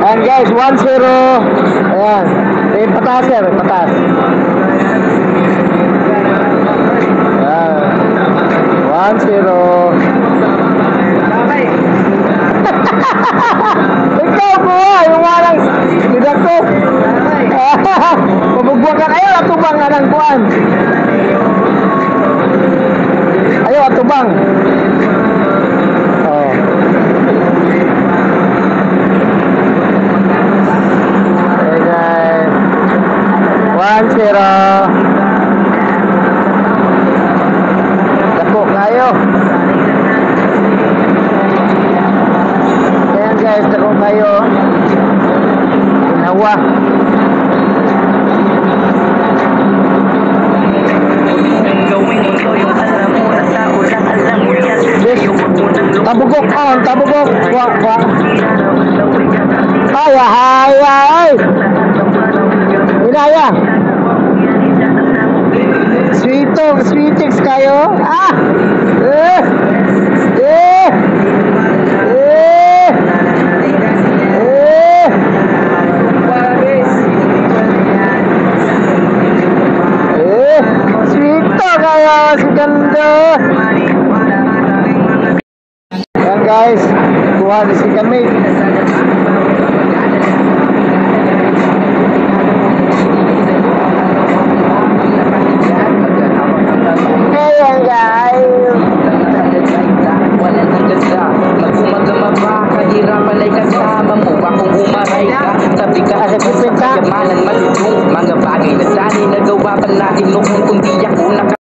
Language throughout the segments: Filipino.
Ayan guys, 1-0. Ayan. May patas yan, may patas. Ayan. 1-0. Ikaw po, yung walang tidak ko. Pabugbuan ka kayo, atubang nga ng buwan. Ayaw, atubang. Oh. Okay guys. 1-0. Dako kayo. Ayan guys, dako kayo. Ginawa. Tabugok on, tabugok. Wak, wak. Ay, ay, ay. Inaya. Sweetix kayo. Ah. Eh. Eh. Eh. Eh. Eh. Sweeto kayo, si ganda. Yan guys, kuha na si kami. Ayan guys. Kahirapan ay kasama mo, bakong umaray ka. Sabi ka, kayamanan malulong. Mga bagay na dali nagawa pa natin noon kung di ako naka.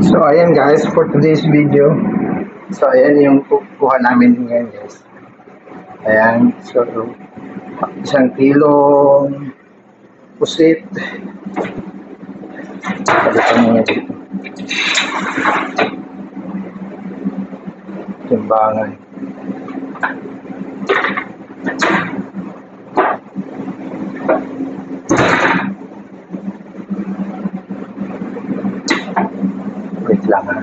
So ayan guys, for today's video. So ayan yung kukuha namin ngayon guys. Ayan, so 1 kilong pusit. Palitan mo nga dito. Timbangan. Wait lang ha.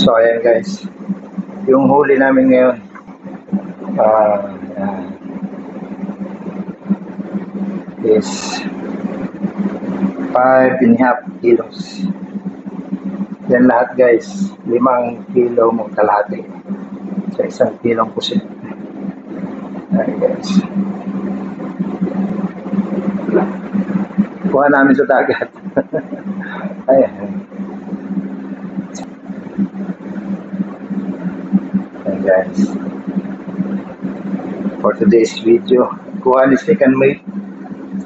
So ayan guys, yung huli namin ngayon is 5.5 kilos. Yan lahat guys, 5 kilo mo kalahati sa 1 kilong pusit. Ayan guys, kuha namin sa dagat. Ayan. Guys, for today's video, kuha ni second mate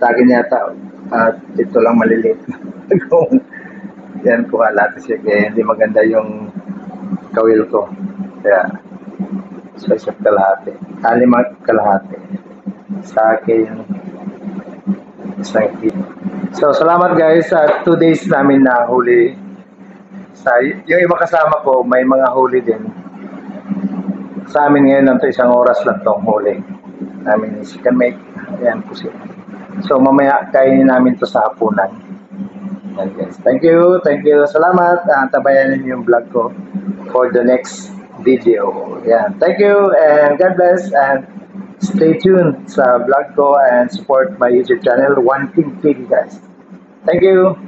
sa akin yata at ito lang maliliit. Yan, kuha lahat siya kaya hindi maganda yung kawil ko, kaya sa isang kalahati, 5 kalahati sa akin 1 kilo. So salamat guys sa 2 days namin na huli. Yung iba kasama ko may mga huli din. Sa amin ngayon lang ito, 1 oras lang itong huli namin ni second mate. Ayan po siya. So mamaya kainin namin ito sa hapunan. Ayan guys. Thank you. Salamat. Tabayan niyo yung vlog ko for the next video. Ayan. Thank you and God bless and stay tuned sa vlog ko and support my YouTube channel, One King TV guys. Thank you.